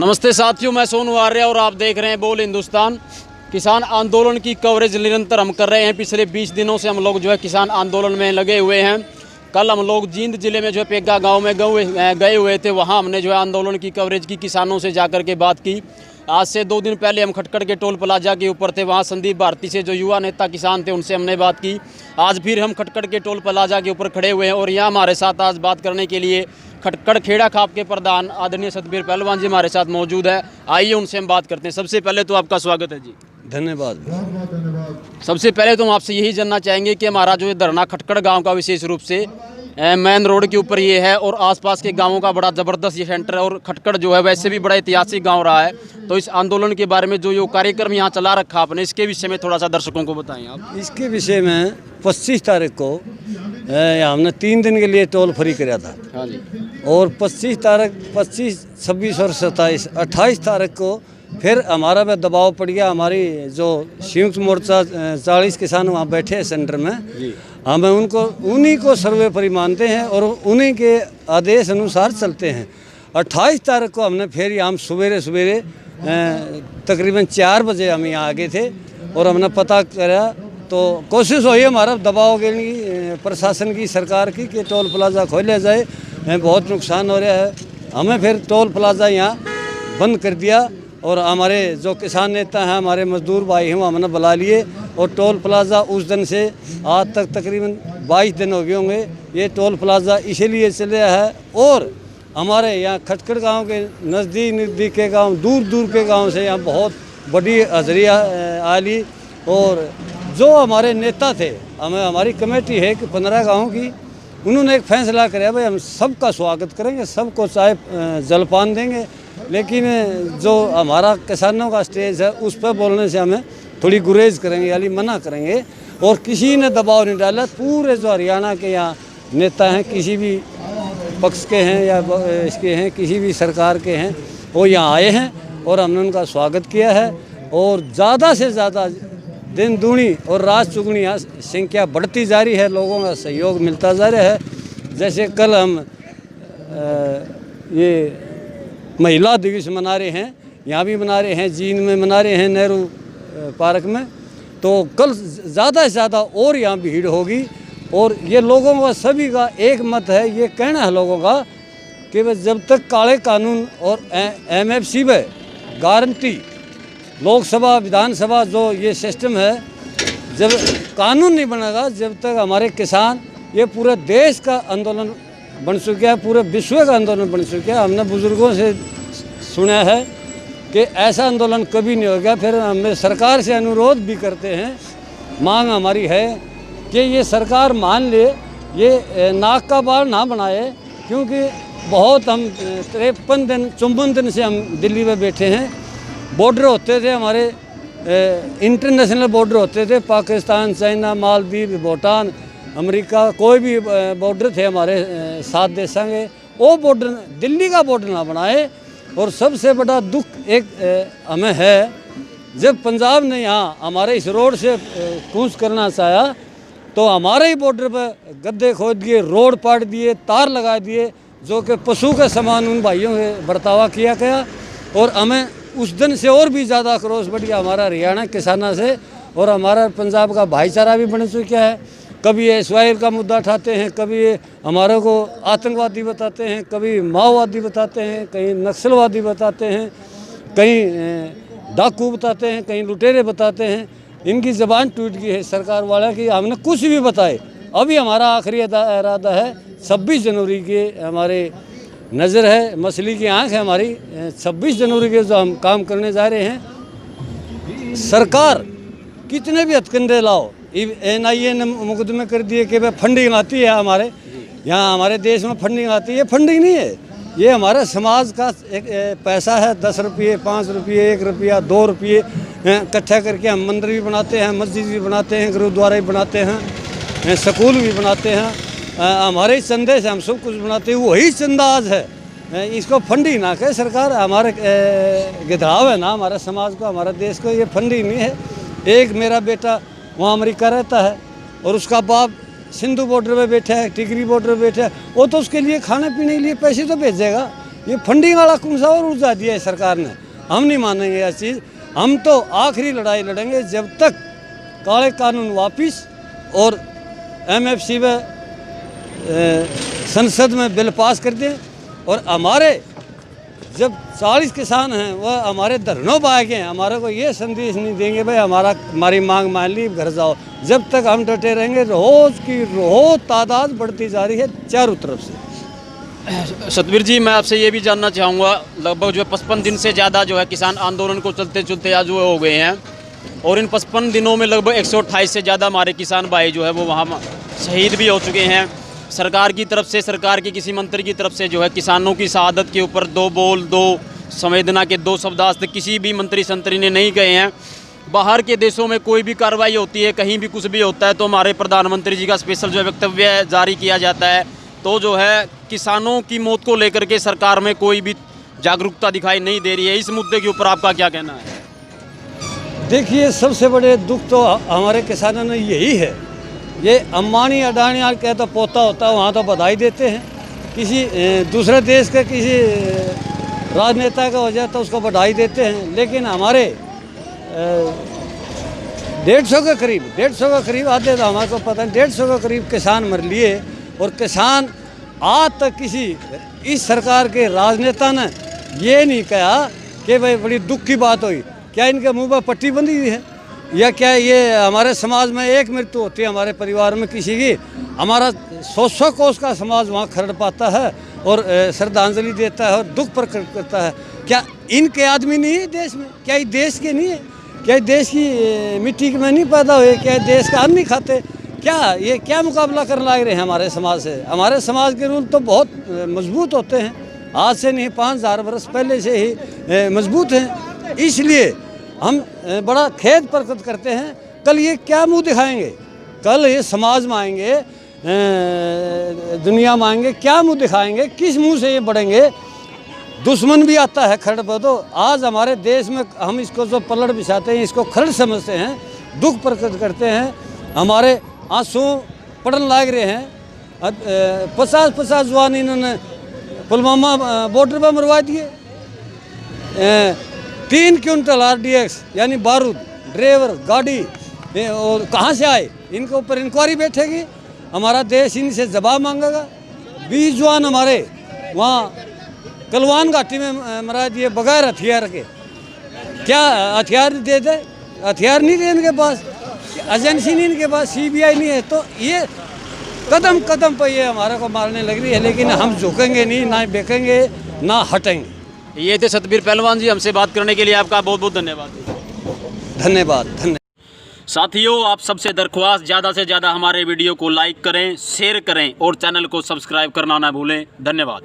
नमस्ते साथियों, मैं सोनू आर्य और आप देख रहे हैं बोल हिंदुस्तान। किसान आंदोलन की कवरेज निरंतर हम कर रहे हैं। पिछले 20 दिनों से हम लोग जो है किसान आंदोलन में लगे हुए हैं। कल हम लोग जींद जिले में जो है पेग्गा गांव में गए हुए थे। वहां हमने जो है आंदोलन की कवरेज की, किसानों से जाकर के बात की। आज से 2 दिन पहले हम खटखड़ के टोल प्लाजा के ऊपर थे। वहाँ संदीप भारती से जो युवा नेता किसान थे उनसे हमने बात की। आज फिर हम खटखड़ के टोल प्लाजा के ऊपर खड़े हुए हैं और यहाँ हमारे साथ आज बात करने के लिए खटखड़ खेड़ा खाप के प्रधान आदरणीय सतबीर पहलवान जी हमारे साथ मौजूद है। आइए उनसे हम बात करते हैं। सबसे पहले तो आपका स्वागत है जी। धन्यवाद। सबसे पहले तो हम आपसे यही जानना चाहेंगे कि हमारा जो धरना खटखड़ गांव का विशेष रूप से मेन रोड के ऊपर ये है और आसपास के गांवों का बड़ा ज़बरदस्त ये सेंटर है और खटखड़ जो है वैसे भी बड़ा ऐतिहासिक गांव रहा है। तो इस आंदोलन के बारे में जो कार्यक्रम यहाँ चला रखा आपने, इसके विषय में थोड़ा सा दर्शकों को बताएं आप। इसके विषय में 25 तारीख को हमने 3 दिन के लिए टोल फ्री कराया था। हाँ जी। और 25 तारीख 25, 26 और 27, 28 तारीख को फिर हमारा पे दबाव पड़ गया। हमारी जो संयुक्त मोर्चा 40 किसान वहाँ बैठे हैं सेंटर में, हमें उन्हीं को सर्वोपरि मानते हैं और उन्हीं के आदेश अनुसार चलते हैं। 28 तारीख को हमने फिर यहाँ सवेरे तकरीबन 4 बजे हम यहाँ आगे थे और हमने पता करा तो कोशिश हुई हमारा दबाव के लिए प्रशासन की, सरकार की, कि टोल प्लाजा खोला जाए, बहुत नुकसान हो रहा है। हमें फिर टोल प्लाजा यहाँ बंद कर दिया और हमारे जो किसान नेता हैं, हमारे मजदूर भाई हैं, वो हमने बुला लिए और टोल प्लाजा उस दिन से आज तक तकरीबन 22 दिन हो गए होंगे। ये टोल प्लाजा इसीलिए चले है और हमारे यहाँ खटखड़ गांव के नज़दीक के गांव, दूर के गांव से यहाँ बहुत बड़ी हाजिरियाँ आली। और जो हमारे नेता थे, हमारी कमेटी है कि 15 गाँव की, उन्होंने एक फैसला कराया, भाई हम सबका स्वागत करेंगे, सबको चाय जलपान देंगे, लेकिन जो हमारा किसानों का स्टेज है उस पर बोलने से हमें थोड़ी गुरेज करेंगे, यानी मना करेंगे। और किसी ने दबाव नहीं डाला। पूरे जो हरियाणा के यहाँ नेता हैं, किसी भी पक्ष के हैं या इसके हैं, किसी भी सरकार के हैं, वो यहाँ आए हैं और हमने उनका स्वागत किया है। और ज़्यादा से ज़्यादा दिन दूनी और रात चुगनी यहाँ संख्या बढ़ती जा रही है, लोगों का सहयोग मिलता जा रहा है। जैसे कल हम ये महिला दिवस मना रहे हैं, यहाँ भी मना रहे हैं, जींद में मना रहे हैं, नेहरू पार्क में। तो कल ज़्यादा से ज़्यादा और यहाँ भीड़ होगी। और ये लोगों का सभी का एक मत है, ये कहना है लोगों का कि वह जब तक काले कानून और MFC में गारंटी, लोकसभा विधानसभा जो ये सिस्टम है, जब कानून नहीं बनेगा, जब तक हमारे किसान, ये पूरे देश का आंदोलन बन चुका है, पूरे विश्व का आंदोलन बन चुका है। हमने बुजुर्गों से सुना है कि ऐसा आंदोलन कभी नहीं होगा। फिर हमें सरकार से अनुरोध भी करते हैं, मांग हमारी है कि ये सरकार मान ले, ये नाक का बाल ना बनाए, क्योंकि बहुत हम 53 दिन 54 दिन से हम दिल्ली में बैठे हैं। बॉर्डर होते थे हमारे, इंटरनेशनल बॉर्डर होते थे, पाकिस्तान, चाइना, मालदीव, भूटान, अमेरिका, कोई भी बॉर्डर थे हमारे 7 देशों के। वो बॉर्डर दिल्ली का बॉर्डर ना बनाए। और सबसे बड़ा दुख एक हमें है, जब पंजाब ने यहाँ हमारे इस रोड से कूच करना चाहा तो हमारे ही बॉर्डर पर गड्ढे खोद दिए, रोड पाट दिए, तार लगा दिए, जो कि पशु के समान उन भाइयों से बर्तावा किया गया। और हमें उस दिन से और भी ज़्यादा आक्रोश बढ़ गया हमारा हरियाणा किसानों से। और हमारा पंजाब का भाईचारा भी बन चुका है। कभी ये इसराइल का मुद्दा उठाते हैं, कभी ये हमारे को आतंकवादी बताते हैं, कभी माओवादी बताते हैं, कहीं नक्सलवादी बताते हैं, कहीं डाकू बताते हैं, कहीं लुटेरे बताते हैं। इनकी ज़बान टूट गई है सरकार वाला की, हमने कुछ भी बताए। अभी हमारा आखिरी इरादा है 26 जनवरी के, हमारे नज़र है, मछली की आँख है हमारी, 26 जनवरी के जो हम काम करने जा रहे हैं। सरकार कितने भी हथकंडे लाओ, NIA ने मुकदमे कर दिए कि भाई फंडिंग आती है हमारे यहाँ, हमारे देश में फंडिंग आती है। ये फंडिंग नहीं है, ये हमारे समाज का एक पैसा है। 10 रुपये, 5 रुपये, 1 रुपया, 2 रुपये इकट्ठा करके हम मंदिर भी बनाते हैं, मस्जिद भी बनाते हैं, गुरुद्वारा भी बनाते हैं, स्कूल भी बनाते हैं। हमारे चंदे से हम सब कुछ बनाते हैं, वही चंदा आज है। इसको फंडिंग ना कहे सरकार, हमारे गिधाव है ना हमारे समाज को, हमारे देश को। ये फंडिंग नहीं है। एक मेरा बेटा वहाँ अमेरिका रहता है और उसका बाप सिंधु बॉर्डर पे बैठा है, टिकरी बॉर्डर पे बैठा है। वो तो उसके लिए खाने पीने के लिए पैसे तो भेजेगा, ये फंडिंग वाला कौन सा और ऊर्जा दिया है सरकार ने। हम नहीं मानेंगे यह चीज़। हम तो आखिरी लड़ाई लड़ेंगे जब तक काले कानून वापिस और MFC में संसद में बिल पास कर दें। और हमारे जब 40 किसान हैं वह हमारे धरनों पर आ गए हैं, हमारे को ये संदेश नहीं देंगे भाई हमारी मांग मान ली घर जाओ। जब तक हम डटे रहेंगे रोज़ तादाद बढ़ती जा रही है चारों तरफ से। सतबीर जी, मैं आपसे ये भी जानना चाहूँगा, लगभग जो है 55 दिन से ज़्यादा जो है किसान आंदोलन को चलते चलते आज वो हो गए हैं, और इन 55 दिनों में लगभग 128 से ज़्यादा हमारे किसान भाई जो है वो वहाँ शहीद भी हो चुके हैं। सरकार की तरफ से, सरकार के किसी मंत्री की तरफ से जो है किसानों की शहादत के ऊपर दो बोल, दो संवेदना के दो शब्द आज तक किसी भी मंत्री संतरी ने नहीं कहे हैं। बाहर के देशों में कोई भी कार्रवाई होती है, कहीं भी कुछ भी होता है तो हमारे प्रधानमंत्री जी का स्पेशल जो है वक्तव्य जारी किया जाता है। तो जो है किसानों की मौत को लेकर के सरकार में कोई भी जागरूकता दिखाई नहीं दे रही है। इस मुद्दे के ऊपर आपका क्या कहना है? देखिए, सबसे बड़े दुख तो हमारे किसानों ने यही है। ये अंबानी अडानी का तो पोता होता है, वहाँ तो बधाई देते हैं। किसी दूसरे देश के किसी राजनेता का हो जाए तो उसको बधाई देते हैं। लेकिन हमारे 150 के करीब आते तो हमारे को पता नहीं 150 के करीब किसान मर लिए। और किसान आज तक किसी इस सरकार के राजनेता ने ये नहीं कहा कि भाई बड़ी दुख की बात हुई, क्या इनके मुंह पर पट्टी बंधी हुई है, या क्या ये हमारे समाज में एक मृत्यु होती है हमारे परिवार में किसी की, हमारा 100 कोस का समाज वहाँ खरड़ पाता है और श्रद्धांजलि देता है और दुख प्रकट करता है। क्या इनके आदमी नहीं है देश में? क्या ये देश के नहीं है? क्या ये देश की मिट्टी में नहीं पैदा हुए? क्या देश का अन्न नहीं खाते? क्या मुकाबला करने लग रहे हैं हमारे समाज से? हमारे समाज के रूल तो बहुत मजबूत होते हैं, आज से नहीं 5000 वर्ष पहले से ही मजबूत हैं। इसलिए हम बड़ा खेद प्रकट करते हैं। कल ये क्या मुंह दिखाएंगे? कल ये समाज में आएंगे, दुनिया में आएंगे, क्या मुंह दिखाएंगे? किस मुंह से ये बढ़ेंगे? दुश्मन भी आता है खरड़ पर। तो आज हमारे देश में हम इसको जो पलट बिछाते हैं, इसको खरड़ समझते हैं, दुख प्रकट करते हैं, हमारे आंसू पड़न लग रहे हैं। 50 जवान इन्होंने पुलवामा बॉर्डर पर मरवा दिए। 3 क्विंटल RDX यानी बारूद, ड्राइवर, गाड़ी, और कहाँ से आए? इनके ऊपर इंक्वायरी बैठेगी, हमारा देश इनसे जवाब मांगेगा। 20 जवान हमारे वहाँ कलवान घाटी में मरा दिए बगैर हथियार के। क्या हथियार दे दे? हथियार नहीं थे इनके पास, एजेंसी नहीं इनके पास, CBI नहीं है। तो ये कदम कदम पर ये हमारे को मारने लग रही है, लेकिन हम झुकेंगे नहीं, ना बेकेंगे, ना हटेंगे। ये थे सतबीर पहलवान जी, हमसे बात करने के लिए आपका बहुत बहुत धन्यवाद। धन्यवाद। साथियों, आप सबसे दरख्वास्त, ज़्यादा से ज़्यादा हमारे वीडियो को लाइक करें, शेयर करें और चैनल को सब्सक्राइब करना ना भूलें। धन्यवाद।